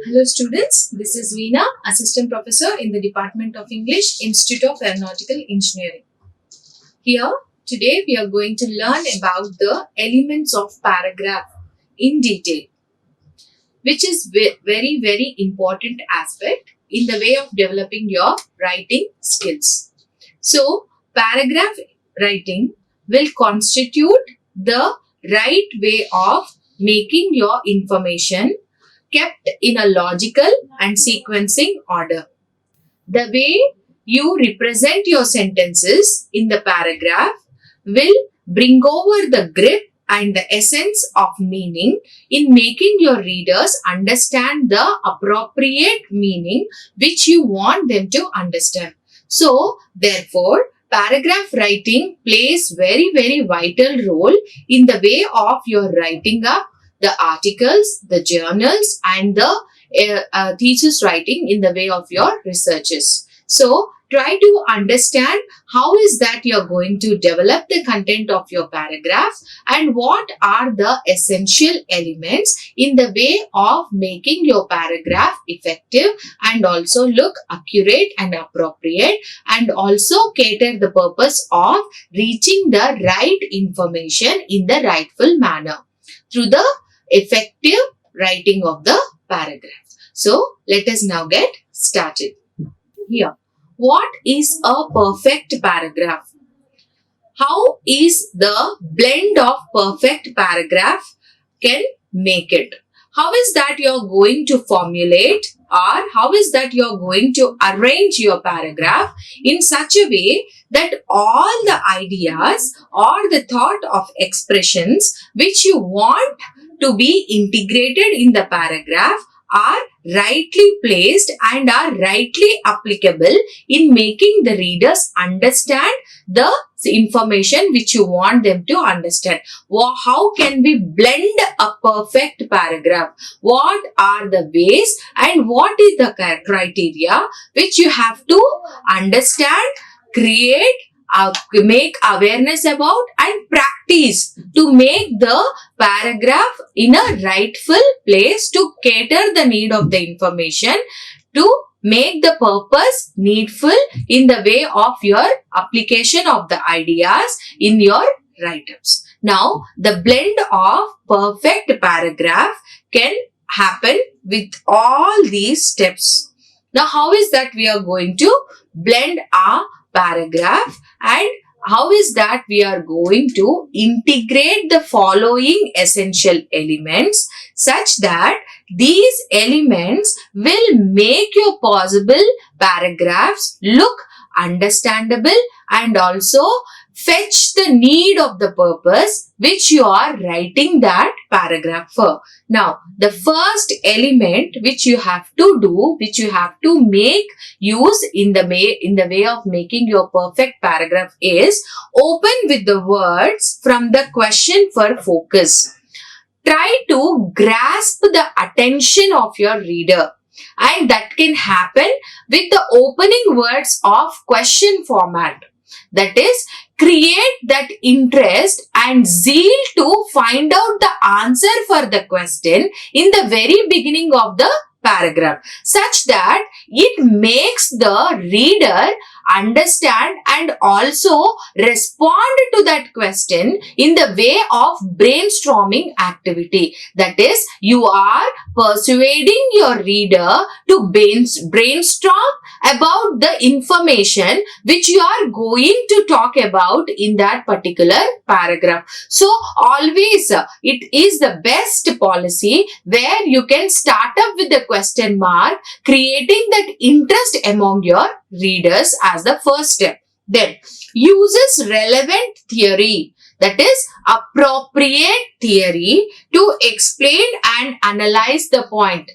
Hello students, this is Veena, Assistant Professor in the Department of English, Institute of Aeronautical Engineering. Here, today we are going to learn about the elements of paragraph in detail, which is very important aspect in the way of developing your writing skills. So, paragraph writing will constitute the right way of making your information kept in a logical and sequencing order. The way you represent your sentences in the paragraph will bring over the grip and the essence of meaning in making your readers understand the appropriate meaning which you want them to understand. So, therefore, paragraph writing plays very vital role in the way of your writing up the articles, the journals, and the thesis writing in the way of your researches. So, try to understand how is that you're going to develop the content of your paragraph and what are the essential elements in the way of making your paragraph effective and also look accurate and appropriate and also cater the purpose of reaching the right information in the rightful manner through the effective writing of the paragraph. So, let us now get started. Here, what is a perfect paragraph? How is the blend of perfect paragraph can make it? How is that you're going to formulate or how is that you're going to arrange your paragraph in such a way that all the ideas or the thought of expressions which you want to be integrated in the paragraph are rightly placed and are rightly applicable in making the readers understand the information which you want them to understand. How can we blend a perfect paragraph? What are the ways and what is the criteria which you have to understand, create, make awareness about and practice to make the paragraph in a rightful place to cater the need of the information, to make the purpose needful in the way of your application of the ideas in your write-ups. Now, the blend of perfect paragraph can happen with all these steps. Now, how is that we are going to blend our paragraph and how is that we are going to integrate the following essential elements such that these elements will make your possible paragraphs look understandable and also fetch the need of the purpose which you are writing that paragraph for. Now, the first element which you have to do, which you have to make use in the way of making your perfect paragraph is open with the words from the question for focus. Try to grasp the attention of your reader. And that can happen with the opening words of question format. That is, create that interest and zeal to find out the answer for the question in the very beginning of the paragraph, such that it makes the reader understand and also respond to that question in the way of brainstorming activity. That is, you are persuading your reader to brainstorm about the information which you are going to talk about in that particular paragraph. So, always it is the best policy where you can start up with the question mark, creating that interest among your readers as the first step. Then, uses relevant theory, that is appropriate theory to explain and analyze the point.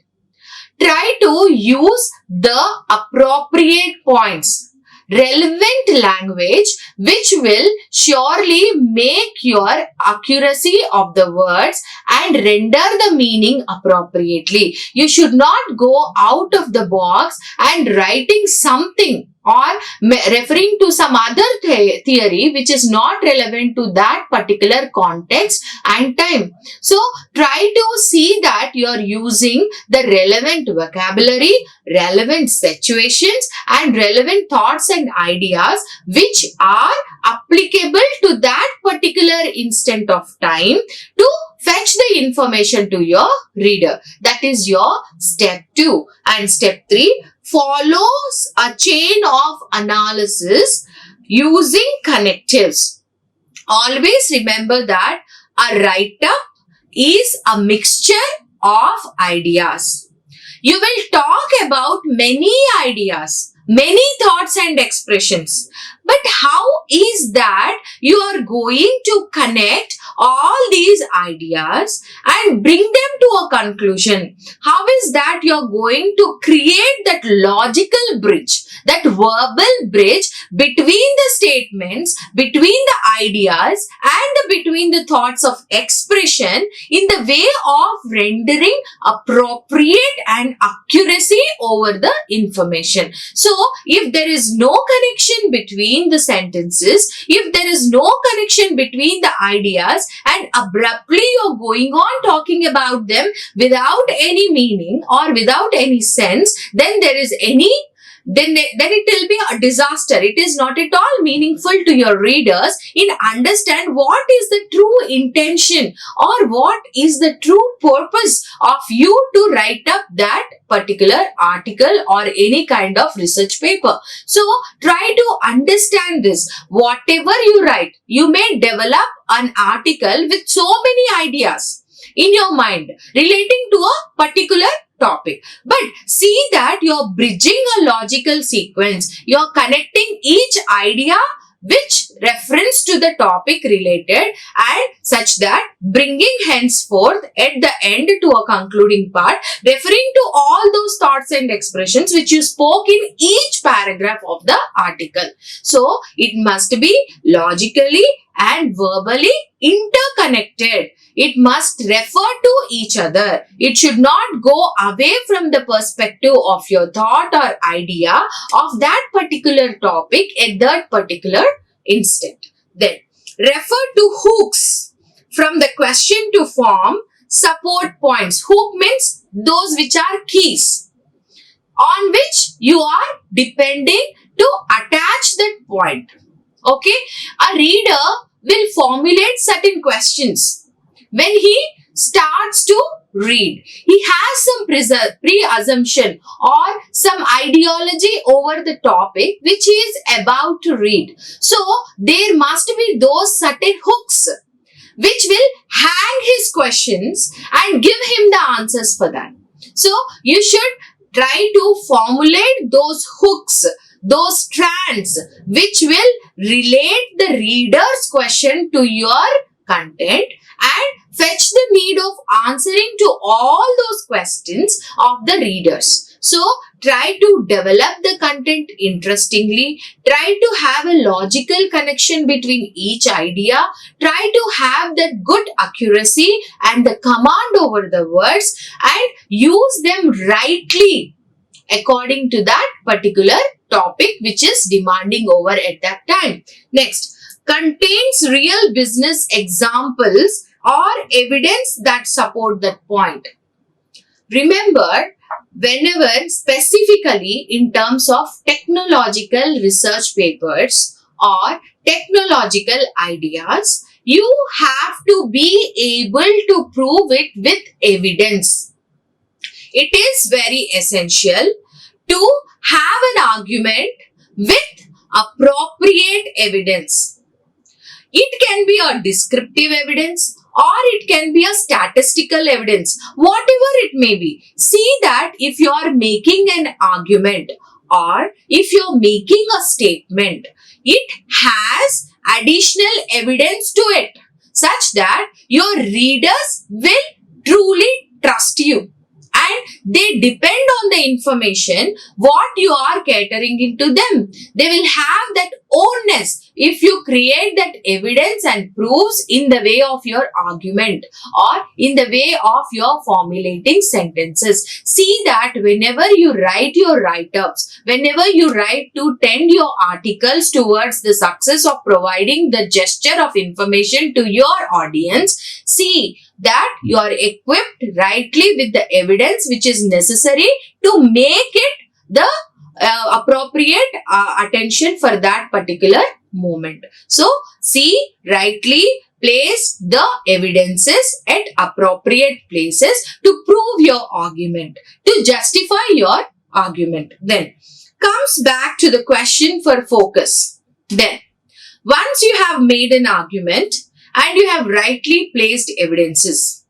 Try to use the appropriate points. relevant language which will surely make your accuracy of the words and render the meaning appropriately. You should not go out of the box and writing something or referring to some other theory which is not relevant to that particular context and time. So try to see that you are using the relevant vocabulary, relevant situations and relevant thoughts and ideas which are applicable to that particular instant of time to fetch the information to your reader. That is your step 2. And step 3 follows a chain of analysis using connectives. Always remember that a write-up is a mixture of ideas. You will talk about many ideas, many thoughts and expressions. But how is that you are going to connect all these ideas and bring them to a conclusion? How is that you are going to create that logical bridge, that verbal bridge between the statements, between the ideas and between the thoughts of expression in the way of rendering appropriate and accuracy over the information? So, if there is no connection between the sentences, if there is no connection between the ideas and abruptly you're going on talking about them without any meaning or without any sense, then then it will be a disaster. It is not at all meaningful to your readers in understand what is the true intention or what is the true purpose of you to write up that particular article or any kind of research paper. So try to understand this. Whatever you write, you may develop an article with so many ideas in your mind relating to a particular topic. But see that you're bridging a logical sequence. You're connecting each idea which reference to the topic related and such that bringing henceforth at the end to a concluding part referring to all those thoughts and expressions which you spoke in each paragraph of the article. So it must be logically and verbally interconnected. It must refer to each other. It should not go away from the perspective of your thought or idea of that particular topic at that particular instant. Then, refer to hooks from the question to form support points. Hook means those which are keys on which you are depending to attach that point. Okay? A reader will formulate certain questions when he starts to read. He has some pre-assumption or some ideology over the topic which he is about to read. So, there must be those certain hooks which will hang his questions and give him the answers for that. So, you should try to formulate those hooks, those strands which will relate the reader's question to your content and fetch the need of answering to all those questions of the readers. So, try to develop the content interestingly, try to have a logical connection between each idea, try to have that good accuracy and the command over the words and use them rightly according to that particular topic which is demanding over at that time. Next, contains real business examples or evidence that support that point. Remember, whenever specifically in terms of technological research papers or technological ideas, you have to be able to prove it with evidence. It is very essential to have an argument with appropriate evidence. It can be a descriptive evidence or it can be a statistical evidence, whatever it may be. See that if you are making an argument or if you are making a statement, it has additional evidence to it such that your readers will truly trust you and They depend on the information what you are catering into them. They will have that ownness if you create that evidence and proofs in the way of your argument or in the way of your formulating sentences. See that whenever you write your write-ups, whenever you write to tend your articles towards the success of providing the gesture of information to your audience, see that you are equipped rightly with the evidence which is necessary to make it the appropriate attention for that particular moment. So, see, rightly place the evidences at appropriate places to prove your argument, to justify your argument. Then, comes back to the question for focus. Then, once you have made an argument and you have rightly placed evidences,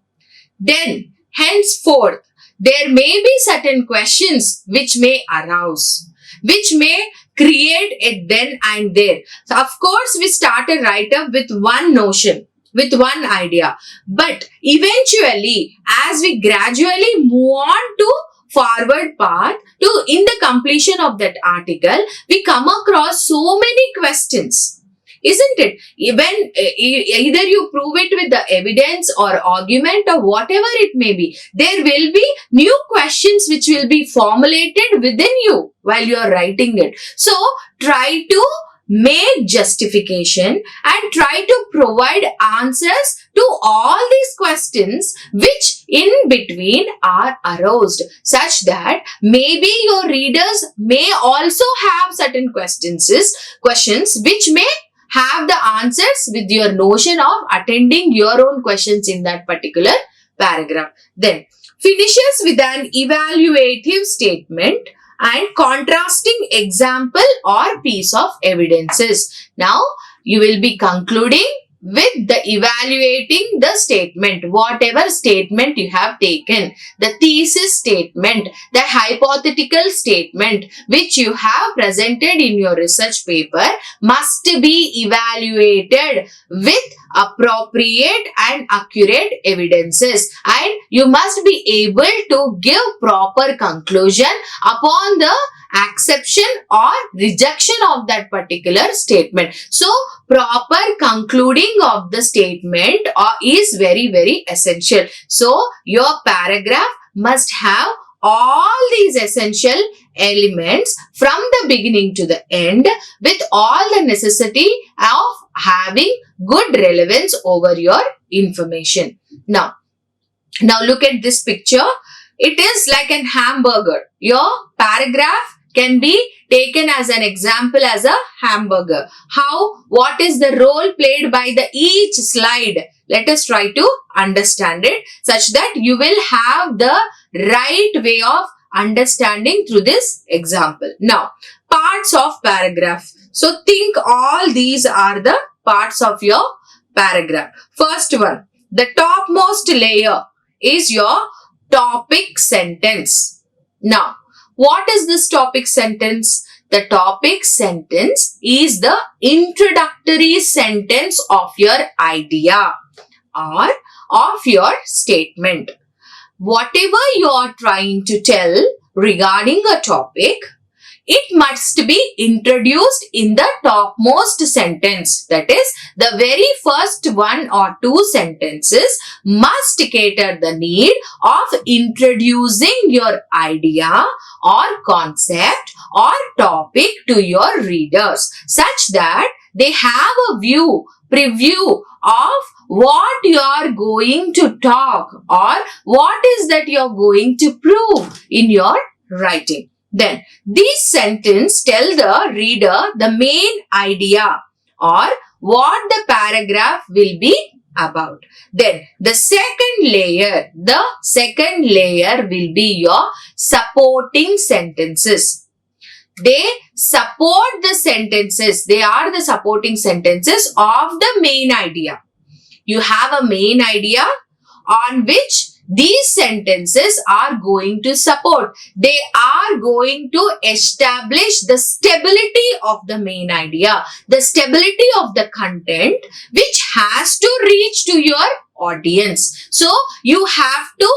then henceforth there may be certain questions which may arouse, which may create a then and there. So of course, we start a write-up with one notion, with one idea. But eventually, as we gradually move on to forward path to in the completion of that article, we come across so many questions. Isn't it? Even either you prove it with the evidence or argument or whatever it may be, there will be new questions which will be formulated within you while you are writing it. So, try to make justification and try to provide answers to all these questions which in between are aroused, such that maybe your readers may also have certain questions which may have the answers with your notion of attending your own questions in that particular paragraph. Then finishes with an evaluative statement and contrasting example or piece of evidences. Now you will be concluding with the evaluating the statement, whatever statement you have taken, the thesis statement, the hypothetical statement which you have presented in your research paper must be evaluated with appropriate and accurate evidences, and you must be able to give proper conclusion upon the acceptation or rejection of that particular statement. So, proper concluding of the statement is very, very essential. So, your paragraph must have all these essential elements from the beginning to the end with all the necessity of having good relevance over your information. Now look at this picture. It is like an hamburger. Your paragraph can be taken as an example as a hamburger. What is the role played by the each slide? Let us try to understand it such that you will have the right way of understanding through this example. Now, parts of paragraph. So, think all these are the parts of your paragraph. First one, the topmost layer is your topic sentence. Now, what is this topic sentence? The topic sentence is the introductory sentence of your idea or of your statement. Whatever you are trying to tell regarding a topic, it must be introduced in the topmost sentence. That is, the very first one or two sentences must cater the need of introducing your idea or concept or topic to your readers, such that they have a preview of what you are going to talk or what is that you are going to prove in your writing. Then, this sentence tell the reader the main idea or what the paragraph will be about. Then, the second layer will be your supporting sentences. They support the sentences. They are the supporting sentences of the main idea. You have a main idea on which these sentences are going to support. They are going to establish the stability of the main idea, the stability of the content which has to reach to your audience. So, you have to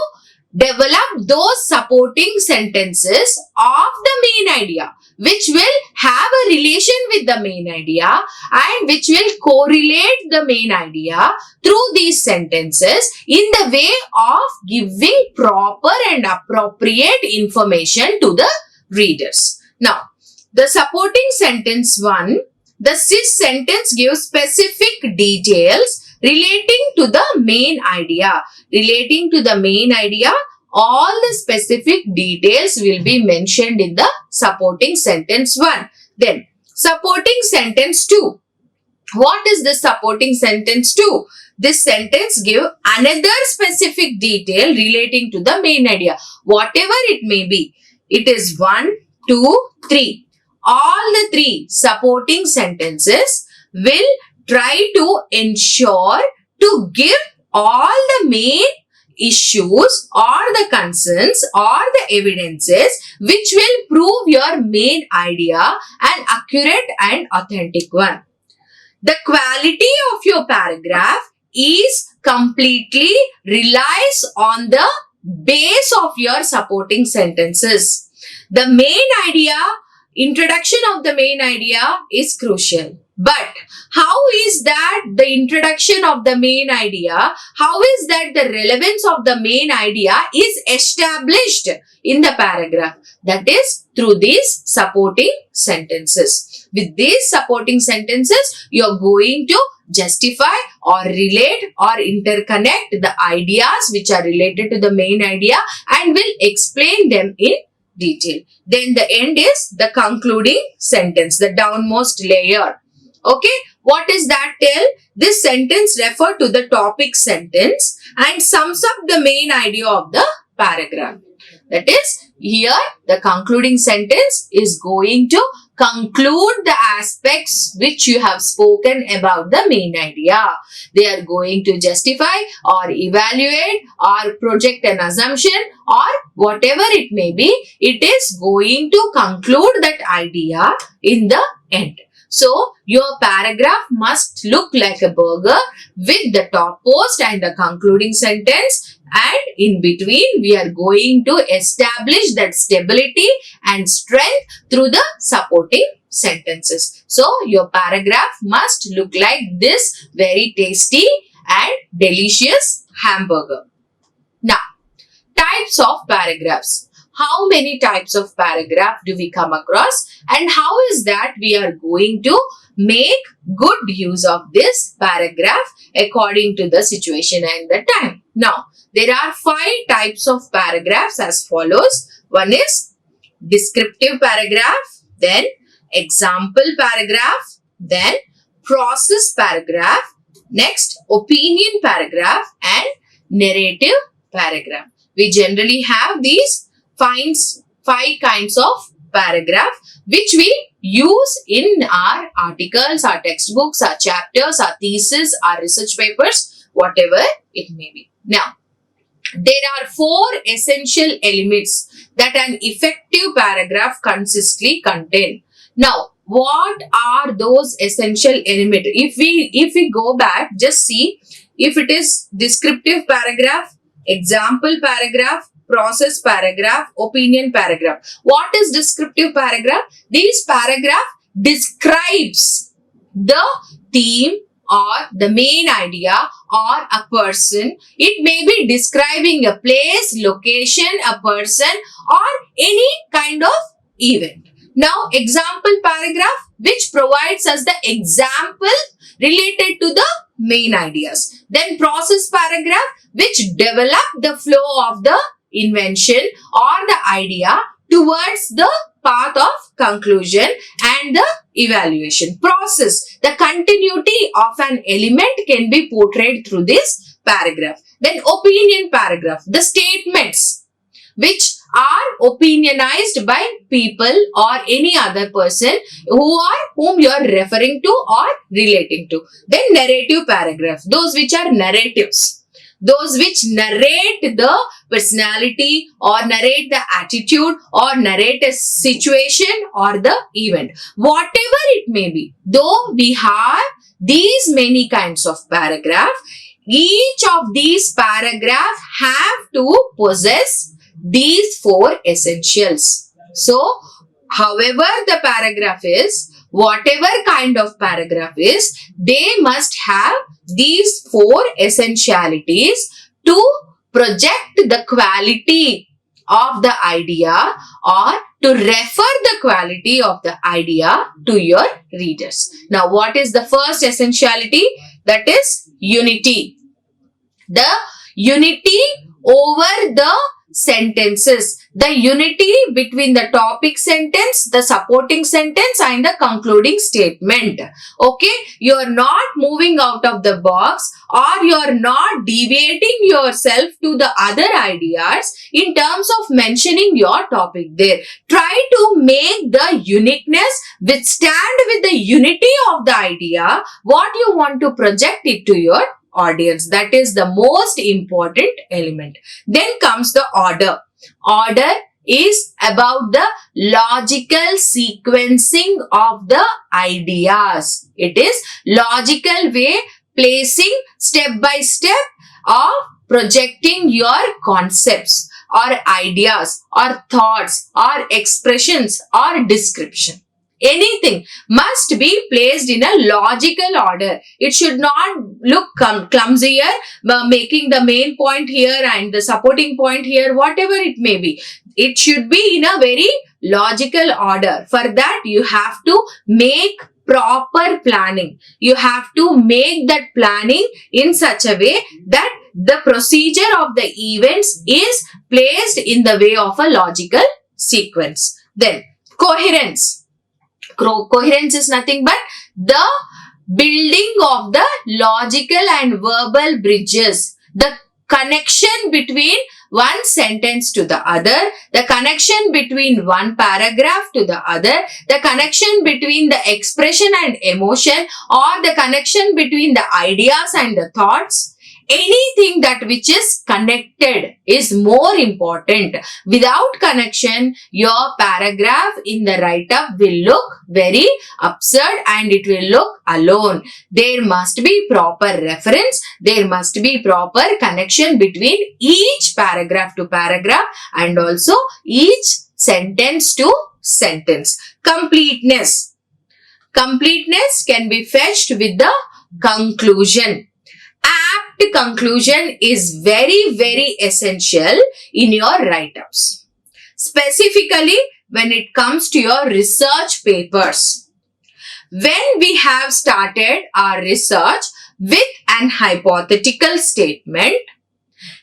develop those supporting sentences of the main idea, which will have a relation with the main idea and which will correlate the main idea through these sentences in the way of giving proper and appropriate information to the readers. Now, the supporting sentence 1, this sentence gives specific details relating to the main idea. Relating to the main idea, all the specific details will be mentioned in the supporting sentence 1. Then, supporting sentence 2. What is the supporting sentence 2? This sentence gives another specific detail relating to the main idea. Whatever it may be. It is 1, 2, 3. All the 3 supporting sentences will try to ensure to give all the main issues or the concerns or the evidences which will prove your main idea an accurate and authentic one. The quality of your paragraph is completely relies on the base of your supporting sentences. The main idea, introduction of the main idea is crucial. But how is that the introduction of the main idea, how is that the relevance of the main idea is established in the paragraph? That is through these supporting sentences. With these supporting sentences, you are going to justify or relate or interconnect the ideas which are related to the main idea and will explain them in detail. Then the end is the concluding sentence, the downmost layer. Okay, what is that tell? This sentence refers to the topic sentence and sums up the main idea of the paragraph. That is, here the concluding sentence is going to conclude the aspects which you have spoken about the main idea. They are going to justify or evaluate or project an assumption or whatever it may be. It is going to conclude that idea in the end. So, your paragraph must look like a burger with the topmost and the concluding sentence, and in between we are going to establish that stability and strength through the supporting sentences. So, your paragraph must look like this very tasty and delicious hamburger. Now, types of paragraphs. How many types of paragraph do we come across and how is that we are going to make good use of this paragraph according to the situation and the time. Now, there are 5 types of paragraphs as follows. One is descriptive paragraph, then example paragraph, then process paragraph, next opinion paragraph and narrative paragraph. We generally have these 5 kinds of paragraph which we use in our articles, our textbooks, our chapters, our thesis, our research papers, whatever it may be. Now, there are 4 essential elements that an effective paragraph consistently contain. Now, what are those essential elements? If we go back, just see if it is descriptive paragraph, example paragraph, process paragraph, opinion paragraph. What is descriptive paragraph? These paragraph describes the theme or the main idea or a person. It may be describing a place, location, a person or any kind of event. Now, example paragraph which provides us the example related to the main ideas. Then process paragraph which develop the flow of the invention or the idea towards the path of conclusion and the evaluation. Process, the continuity of an element can be portrayed through this paragraph. Then opinion paragraph, the statements which are opinionized by people or any other person whom you are referring to or relating to. Then narrative paragraph, those which are narratives. Those which narrate the personality or narrate the attitude or narrate a situation or the event. Whatever it may be, though we have these many kinds of paragraph, each of these paragraphs have to possess these 4 essentials. So, however the paragraph is, whatever kind of paragraph is, they must have these 4 essentialities to project the quality of the idea or to refer the quality of the idea to your readers. Now, what is the first essentiality? That is unity. The unity over the sentences, the unity between the topic sentence, the supporting sentence and the concluding statement. Okay, you are not moving out of the box or you are not deviating yourself to the other ideas in terms of mentioning your topic there. Try to make the uniqueness withstand with the unity of the idea, what you want to project it to your audience. That is the most important element. Then comes the order. Order is about the logical sequencing of the ideas. It is logical way placing step by step of projecting your concepts or ideas or thoughts or expressions or description. Anything must be placed in a logical order. It should not look clumsier, making the main point here and the supporting point here, whatever it may be. It should be in a very logical order. For that, you have to make proper planning. You have to make that planning in such a way that the procedure of the events is placed in the way of a logical sequence. Then, coherence. Coherence is nothing but the building of the logical and verbal bridges, the connection between one sentence to the other, the connection between one paragraph to the other, the connection between the expression and emotion, or the connection between the ideas and the thoughts. Anything that which is connected is more important. Without connection, your paragraph in the write-up will look very absurd and it will look alone. There must be proper reference. There must be proper connection between each paragraph to paragraph and also each sentence to sentence. Completeness. Completeness can be fetched with the conclusion. Apt conclusion is very, very essential in your write-ups. Specifically, when it comes to your research papers. When we have started our research with an hypothetical statement,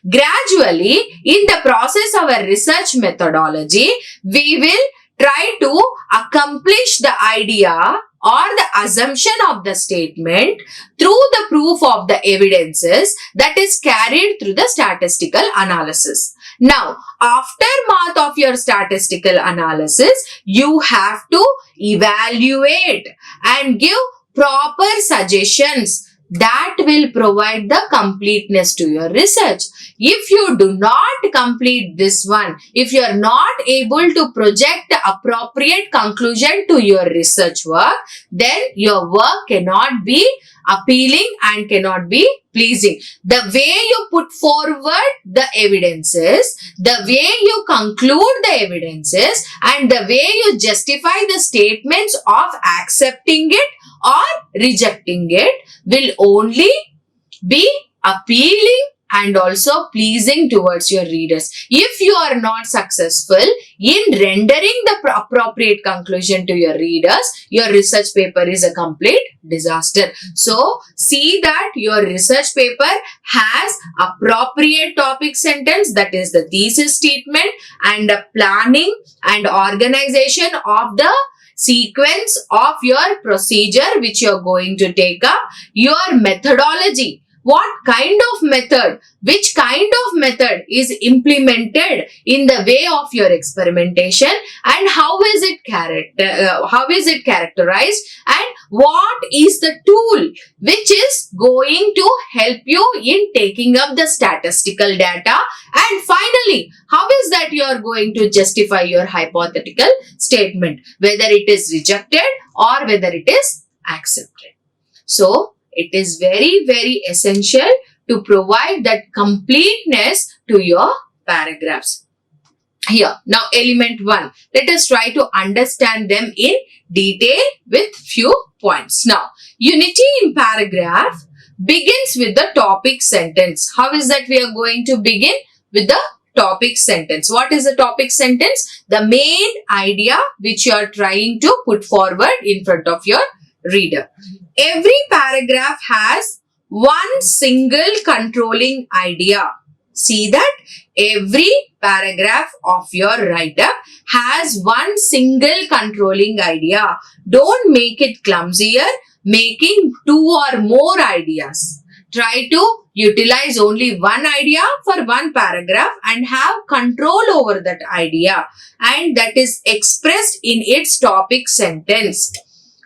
gradually, in the process of our research methodology, we will try to accomplish the idea or the assumption of the statement through the proof of the evidences that is carried through the statistical analysis. Now, aftermath of your statistical analysis, you have to evaluate and give proper suggestions that will provide the completeness to your research. If you do not complete this one, if you are not able to project the appropriate conclusion to your research work, then your work cannot be appealing and cannot be pleasing. The way you put forward the evidences, the way you conclude the evidences, and the way you justify the statements of accepting it or rejecting it will only be appealing and also pleasing towards your readers. If you are not successful in rendering the appropriate conclusion to your readers, your research paper is a complete disaster. So, see that your research paper has appropriate topic sentence, that is the thesis statement, and the planning and organization of the sequence of your procedure which you are going to take up, your methodology. What kind of method, which kind of method is implemented in the way of your experimentation, and how is it characterized, and what is the tool which is going to help you in taking up the statistical data, and finally, how is that you are going to justify your hypothetical statement, whether it is rejected or whether it is accepted. So, it is very, very essential to provide that completeness to your paragraphs. Here, now element 1. Let us try to understand them in detail with few points. Now, unity in paragraph begins with the topic sentence. How is that we are going to begin? With the topic sentence. What is the topic sentence? The main idea which you are trying to put forward in front of your reader. Every paragraph has one single controlling idea. See that every paragraph of your write-up has one single controlling idea. Don't make it clumsier, making 2 or more ideas. Try to utilize only one idea for one paragraph and have control over that idea, and that is expressed in its topic sentence.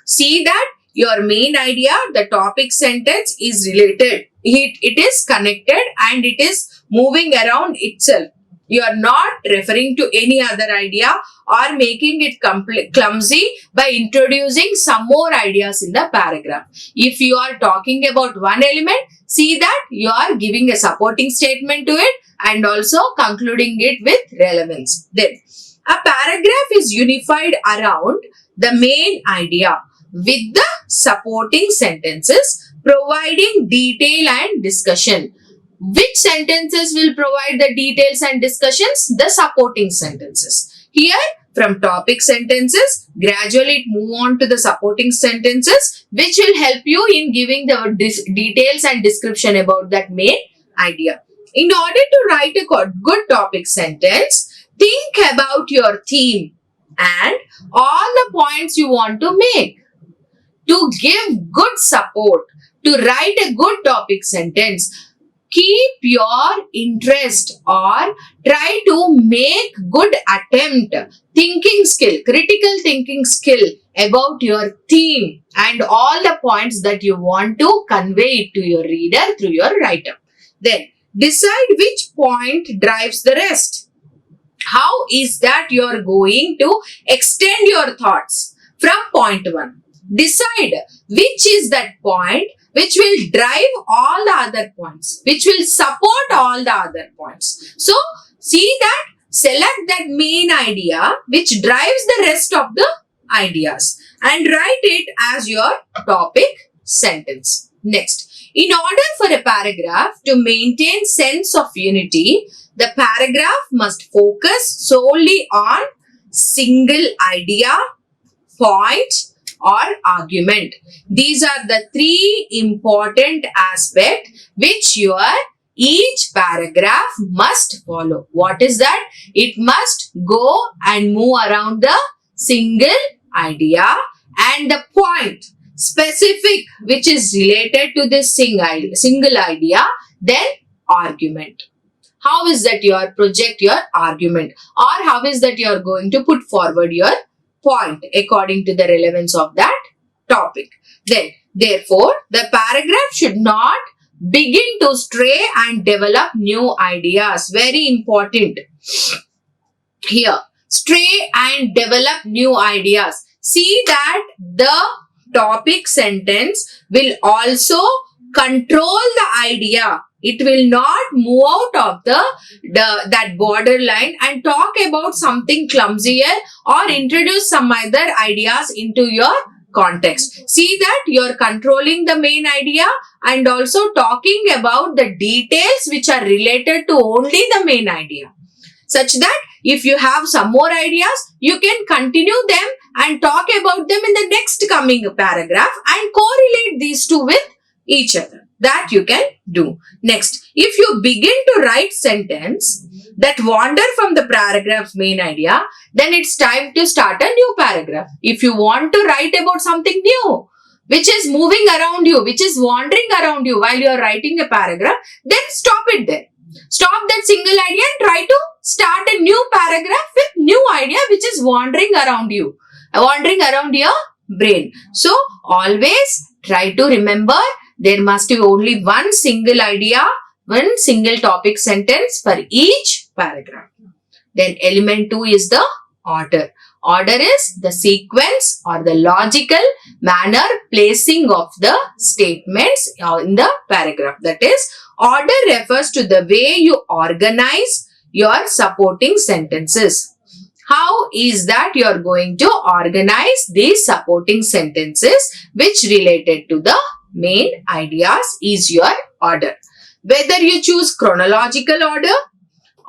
See that your main idea, the topic sentence is related. It is connected and it is moving around itself. You are not referring to any other idea or making it clumsy by introducing some more ideas in the paragraph. If you are talking about one element, see that you are giving a supporting statement to it and also concluding it with relevance. Then, a paragraph is unified around the main idea with the supporting sentences providing detail and discussion. Which sentences will provide the details and discussions? The supporting sentences. Here, from topic sentences, gradually move on to the supporting sentences, which will help you in giving the details and description about that main idea. In order to write a good topic sentence, think about your theme and all the points you want to make. To give good support, to write a good topic sentence, keep your interest or try to make good attempt, thinking skill, critical thinking skill about your theme and all the points that you want to convey it to your reader through your write-up. Then, decide which point drives the rest. How is that you are going to extend your thoughts from point 1? Decide which is that point which will drive all the other points, which will support all the other points. So, see that, select that main idea which drives the rest of the ideas and write it as your topic sentence. Next, in order for a paragraph to maintain sense of unity, the paragraph must focus solely on single idea, point, or argument. These are the 3 important aspects which your each paragraph must follow. What is that? It must go and move around the single idea and the point specific which is related to this single idea, then argument. How is that you are project your argument, or how is that you are going to put forward your point according to the relevance of that topic. Then, therefore, the paragraph should not begin to stray and develop new ideas. Very important. Here, stray and develop new ideas. See that the topic sentence will also control the idea. It will not move out of that borderline and talk about something clumsier or introduce some other ideas into your context. See that you're controlling the main idea and also talking about the details which are related to only the main idea. Such that if you have some more ideas, you can continue them and talk about them in the next coming paragraph and correlate these two with each other. That you can do. Next, if you begin to write sentence that wander from the paragraph's main idea, then it's time to start a new paragraph. If you want to write about something new, which is moving around you, which is wandering around you while you are writing a paragraph, then stop it there. Stop that single idea and try to start a new paragraph with new idea which is wandering around you, wandering around your brain. So, always try to remember there must be only one single idea, one single topic sentence for each paragraph. Then element 2 is the order. Order is the sequence or the logical manner placing of the statements in the paragraph. That is, order refers to the way you organize your supporting sentences. How is that you are going to organize these supporting sentences which related to the main ideas is your order. Whether you choose chronological order,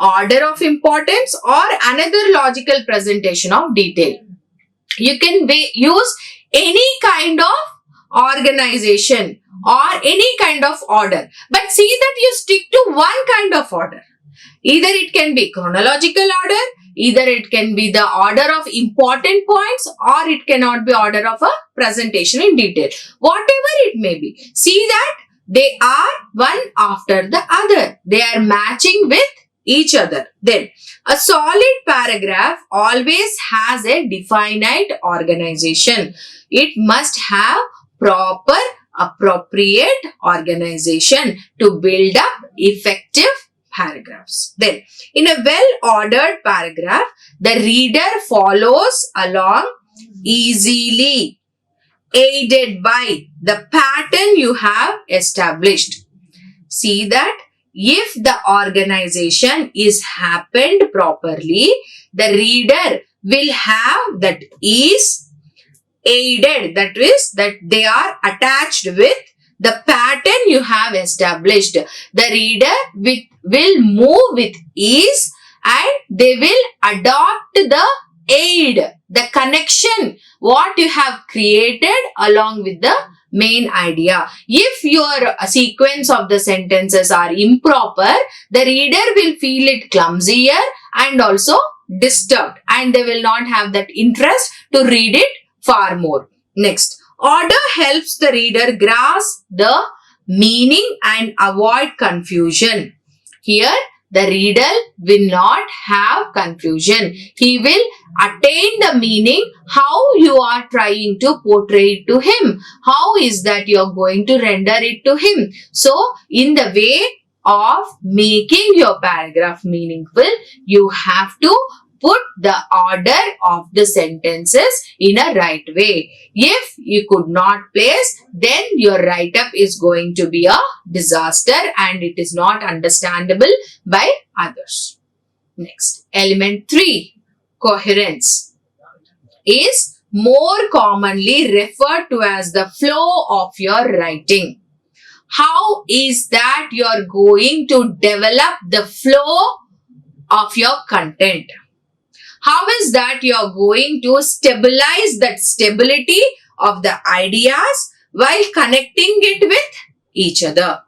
order of importance, or another logical presentation of detail. You can use any kind of organization or any kind of order. But see that you stick to one kind of order. Either it can be chronological order, either it can be the order of important points, or it cannot be order of a presentation in detail. Whatever it may be. See that they are one after the other. They are matching with each other. Then, a solid paragraph always has a definite organization. It must have proper, appropriate organization to build up effective paragraphs. Then, in a well-ordered paragraph, the reader follows along easily, aided by the pattern you have established. See that if the organization is happened properly, the reader will have that is aided, that is that they are attached with the pattern you have established. The reader will move with ease and they will adopt the aid, the connection what you have created along with the main idea. If your sequence of the sentences are improper, the reader will feel it clumsier and also disturbed, and they will not have that interest to read it far more. Next, order helps the reader grasp the meaning and avoid confusion. Here, the reader will not have confusion. He will attain the meaning how you are trying to portray it to him. How is that you are going to render it to him. So, in the way of making your paragraph meaningful, you have to put the order of the sentences in a right way. If you could not place, then your write-up is going to be a disaster and it is not understandable by others. Next, element 3, coherence, is more commonly referred to as the flow of your writing. How is that you are going to develop the flow of your content? How is that you are going to stabilize that stability of the ideas while connecting it with each other?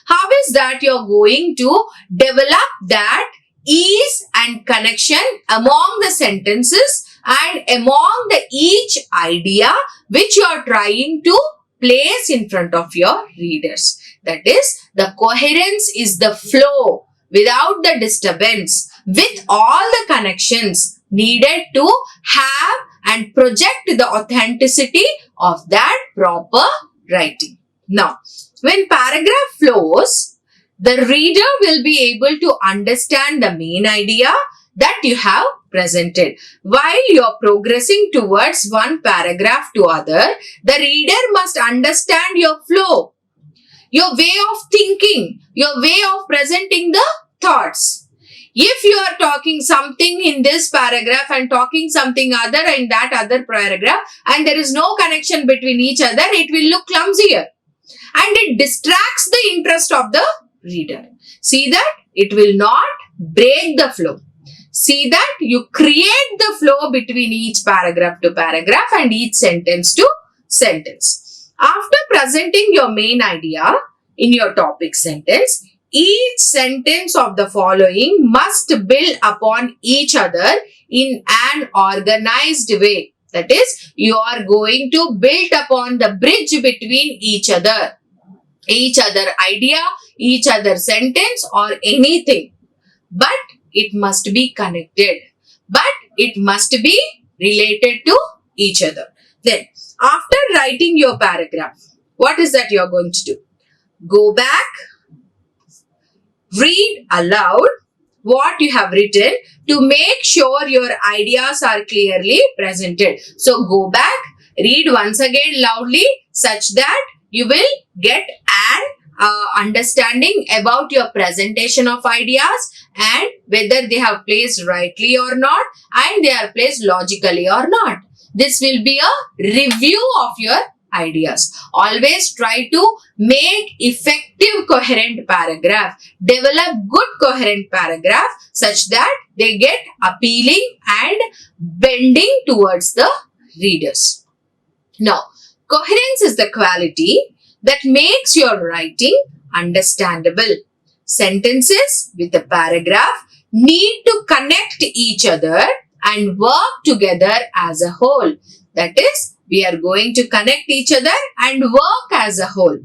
How is that you are going to develop that ease and connection among the sentences and among the each idea which you are trying to place in front of your readers? That is, the coherence is the flow without the disturbance, with all the connections needed to have and project the authenticity of that proper writing. Now, when paragraph flows, the reader will be able to understand the main idea that you have presented. While you are progressing towards one paragraph to other, the reader must understand your flow, your way of thinking, your way of presenting the thoughts. If you are talking something in this paragraph and talking something other in that other paragraph and there is no connection between each other, it will look clumsier and it distracts the interest of the reader. See that it will not break the flow. See that you create the flow between each paragraph to paragraph and each sentence to sentence. After presenting your main idea in your topic sentence, each sentence of the following must build upon each other in an organized way. That is, you are going to build upon the bridge between each other idea, each other sentence or anything. But it must be connected. But it must be related to each other. Then, after writing your paragraph, what is that you are going to do? Go back, read aloud, what you have written to make sure your ideas are clearly presented. So go back, read once again loudly such that you will get an understanding about your presentation of ideas and whether they have placed rightly or not and they are placed logically or not. This will be a review of your ideas. Always try to make effective coherent paragraph. Develop good coherent paragraph such that they get appealing and bending towards the readers. Now, coherence is the quality that makes your writing understandable. Sentences with a paragraph need to connect each other and work together as a whole. That is, we are going to connect each other and work as a whole.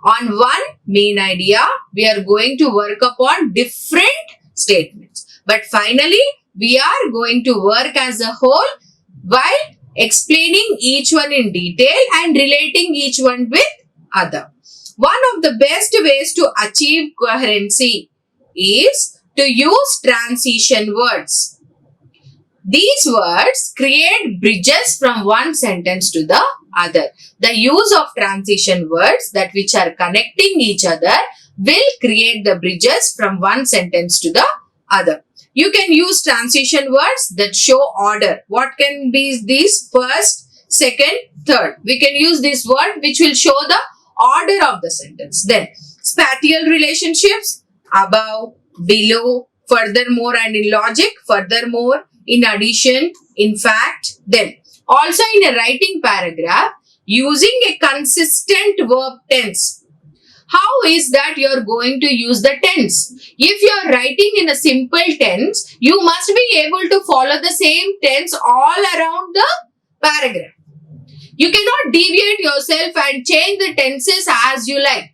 On one main idea, we are going to work upon different statements. But finally, we are going to work as a whole while explaining each one in detail and relating each one with other. One of the best ways to achieve coherency is to use transition words. These words create bridges from one sentence to the other. The use of transition words that which are connecting each other will create the bridges from one sentence to the other. You can use transition words that show order. What can be these? First, second, third. We can use this word which will show the order of the sentence. Then, spatial relationships, above, below, furthermore and in logic, furthermore, in addition, in fact, then. Also in a writing paragraph, using a consistent verb tense. How is that you are going to use the tense? If you are writing in a simple tense, you must be able to follow the same tense all around the paragraph. You cannot deviate yourself and change the tenses as you like,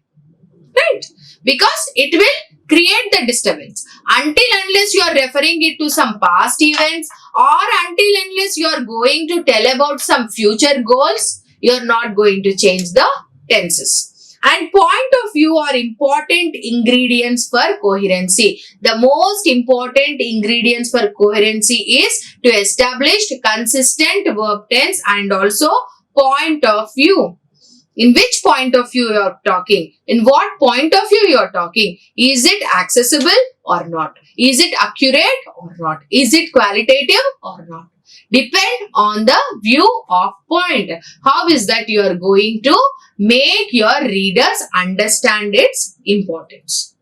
right? Because it will create the disturbance. Until unless you are referring it to some past events or until unless you are going to tell about some future goals, you are not going to change the tenses. And point of view are important ingredients for coherency. The most important ingredients for coherency is to establish consistent verb tense and also point of view. In which point of view you are talking? In what point of view you are talking? Is it accessible or not? Is it accurate or not? Is it qualitative or not? Depend on the view of point. How is that you are going to make your readers understand its importance?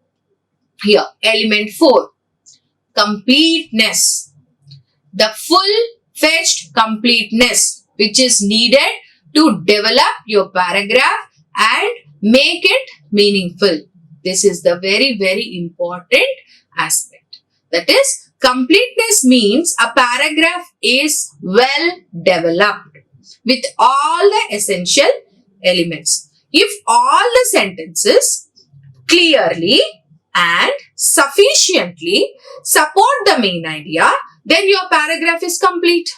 Here, element 4. Completeness. The full-fledged completeness which is needed to develop your paragraph and make it meaningful. This is the very, very important aspect. That is, completeness means a paragraph is well developed with all the essential elements. If all the sentences clearly and sufficiently support the main idea, then your paragraph is complete.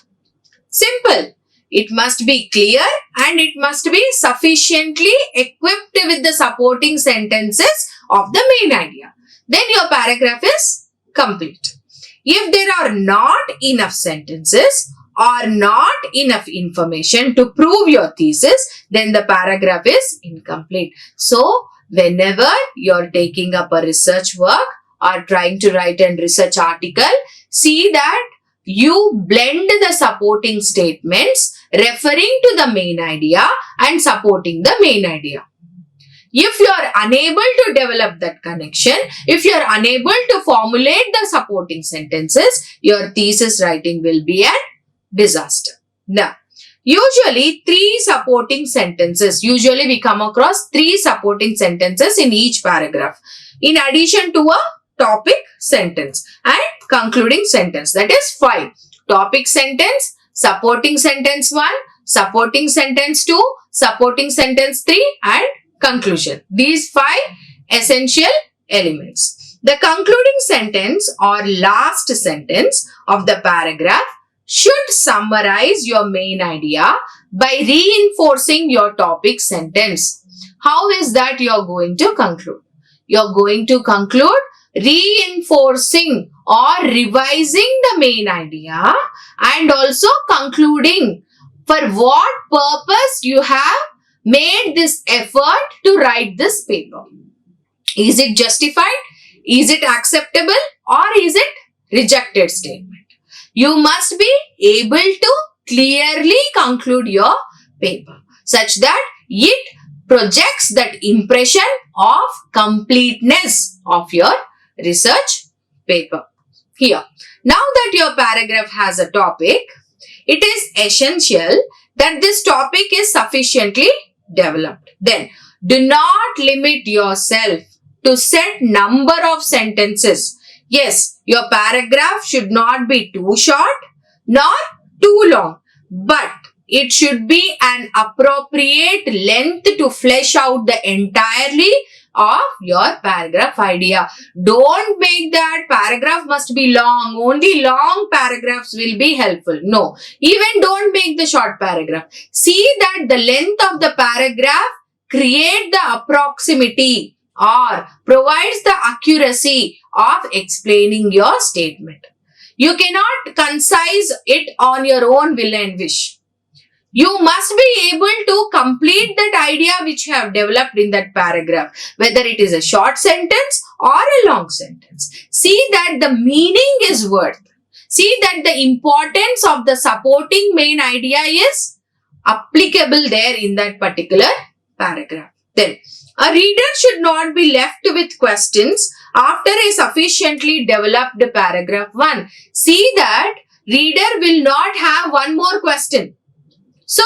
Simple. It must be clear and it must be sufficiently equipped with the supporting sentences of the main idea. Then your paragraph is complete. If there are not enough sentences or not enough information to prove your thesis, then the paragraph is incomplete. So, whenever you are taking up a research work or trying to write a research article, see that you blend the supporting statements referring to the main idea and supporting the main idea. If you are unable to develop that connection, if you are unable to formulate the supporting sentences, your thesis writing will be a disaster. Now, usually we come across 3 supporting sentences in each paragraph, in addition to a topic sentence and concluding sentence. That is 5. Topic sentence, supporting sentence 1, supporting sentence 2, supporting sentence 3 and conclusion. These 5 essential elements. The concluding sentence or last sentence of the paragraph should summarize your main idea by reinforcing your topic sentence. How is that you are going to conclude? You are going to conclude reinforcing or revising the main idea, and also concluding for what purpose you have made this effort to write this paper. Is it justified? Is it acceptable? Or is it rejected statement? You must be able to clearly conclude your paper such that it projects that impression of completeness of your research paper. Here, now that your paragraph has a topic, it is essential that this topic is sufficiently developed. Then, do not limit yourself to set number of sentences. Yes, your paragraph should not be too short nor too long, but it should be an appropriate length to flesh out the entirely of your paragraph idea. Don't make that paragraph must be long. Only long paragraphs will be helpful. No, even don't make the short paragraph. See that the length of the paragraph create the approximity or provides the accuracy of explaining your statement. You cannot concise it on your own will and wish. You must be able to complete that idea which you have developed in that paragraph, whether it is a short sentence or a long sentence. See that the meaning is worth. See that the importance of the supporting main idea is applicable there in that particular paragraph. Then, a reader should not be left with questions after a sufficiently developed paragraph 1. See that reader will not have one more question. So,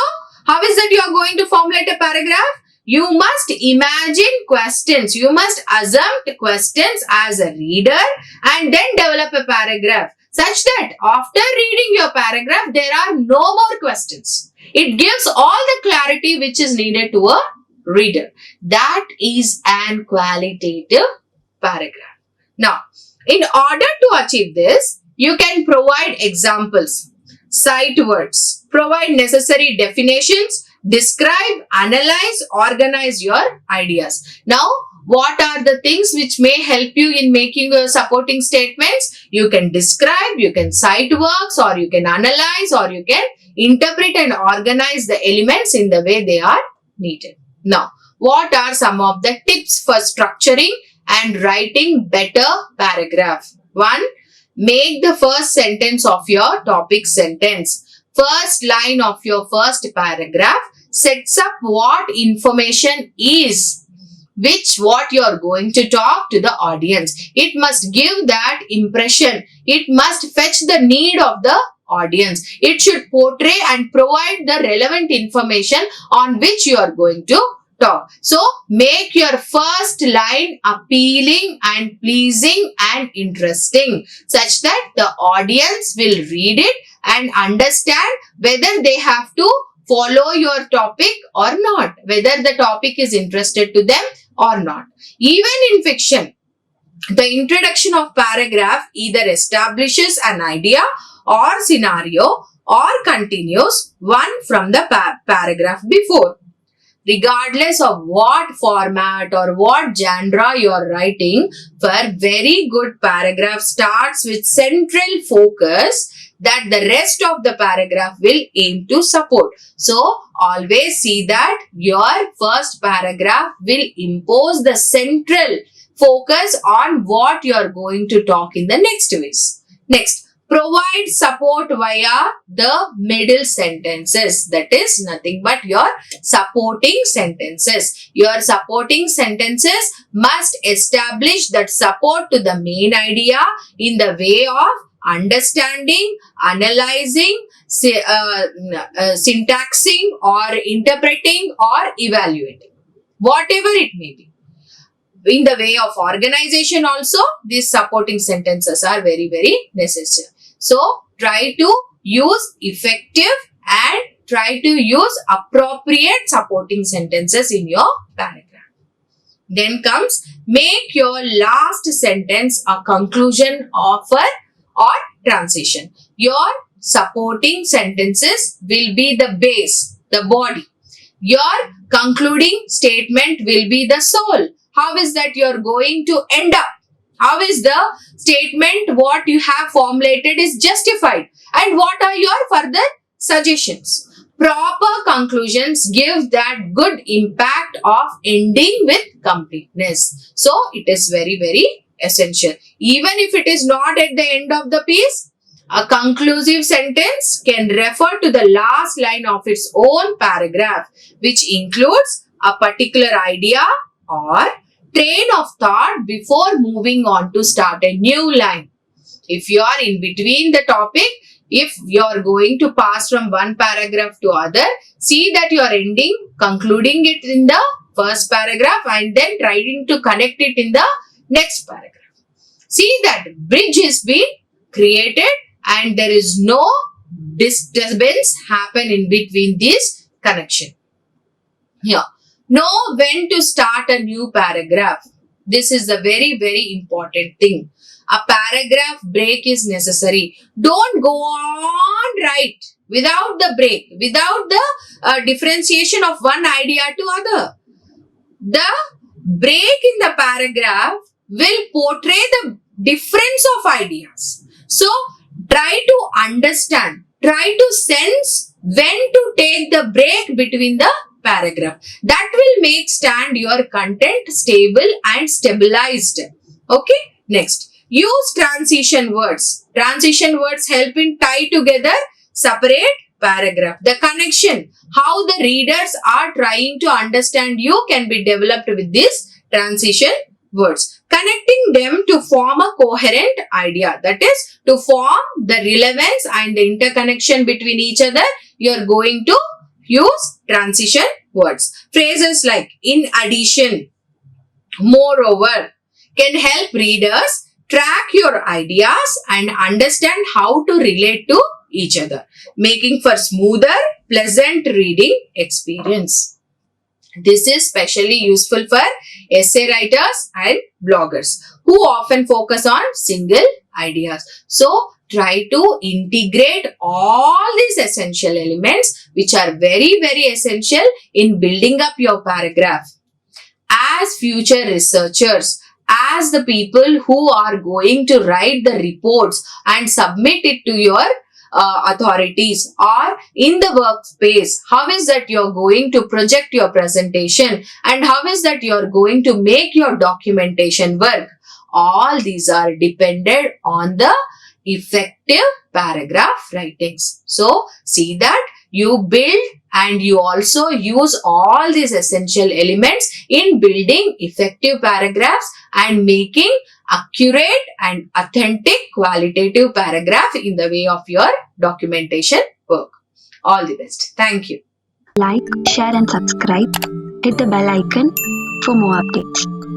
how is that you are going to formulate a paragraph? You must imagine questions. You must assume questions as a reader and then develop a paragraph such that after reading your paragraph, there are no more questions. It gives all the clarity which is needed to a reader. That is an qualitative paragraph. Now, in order to achieve this, you can provide examples, cite words, provide necessary definitions, describe, analyze, organize your ideas. Now, what are the things which may help you in making your supporting statements? You can describe, you can cite works, or you can analyze, or you can interpret and organize the elements in the way they are needed. Now, what are some of the tips for structuring and writing better paragraph? 1. Make the first sentence of your topic sentence. First line of your first paragraph sets up what information is what you are going to talk to the audience. It must give that impression. It must fetch the need of the audience. It should portray and provide the relevant information on which you are going to talk. So, make your first line appealing and pleasing and interesting such that the audience will read it and understand whether they have to follow your topic or not, whether the topic is interested to them or not. Even in fiction, the introduction of paragraph either establishes an idea or scenario or continues one from the paragraph before. Regardless of what format or what genre you are writing, for very good paragraph starts with central focus that the rest of the paragraph will aim to support. So, always see that your first paragraph will impose the central focus on what you are going to talk in the next ways. Next, provide support via the middle sentences. That is nothing but your supporting sentences. Your supporting sentences must establish that support to the main idea in the way of understanding, analyzing, syntaxing or interpreting or evaluating. Whatever it may be. In the way of organization also, these supporting sentences are very, very necessary. So, try to use effective and try to use appropriate supporting sentences in your paragraph. Then comes, make your last sentence a conclusion, offer or transition. Your supporting sentences will be the base, the body. Your concluding statement will be the soul. How is that you are going to end up How is the statement what you have formulated is justified? And what are your further suggestions? Proper conclusions give that good impact of ending with completeness. So it is very, very essential. Even if it is not at the end of the piece, a conclusive sentence can refer to the last line of its own paragraph, which includes a particular idea or train of thought before moving on to start a new line. If you are in between the topic, if you are going to pass from one paragraph to other, see that you are concluding it in the first paragraph and then trying to connect it in the next paragraph. See that bridge is being created and there is no disturbance happen in between this connection. Here, know when to start a new paragraph. This is a very, very important thing. A paragraph break is necessary. Don't go on right without the break, without the differentiation of one idea to other. The break in the paragraph will portray the difference of ideas. So, try to understand, try to sense when to take the break between the paragraph. That will make stand your content stable and stabilized. Okay, next. Use transition words. Transition words help in tie together separate paragraph. The connection, how the readers are trying to understand you can be developed with this transition words. Connecting them to form a coherent idea. That is, to form the relevance and the interconnection between each other, you are going to use transition words. Phrases like in addition, moreover, can help readers track your ideas and understand how to relate to each other, making for smoother, pleasant reading experience. This is specially useful for essay writers and bloggers who often focus on single ideas. So, try to integrate all these essential elements which are very, very essential in building up your paragraph. As future researchers, as the people who are going to write the reports and submit it to your authorities or in the workspace, how is that you're going to project your presentation and how is that you're going to make your documentation work? All these are dependent on the effective paragraph writings. So, see that you build and you also use all these essential elements in building effective paragraphs and making accurate and authentic qualitative paragraph in the way of your documentation work. All the best. Thank you. Like, share and subscribe. Hit the bell icon for more updates.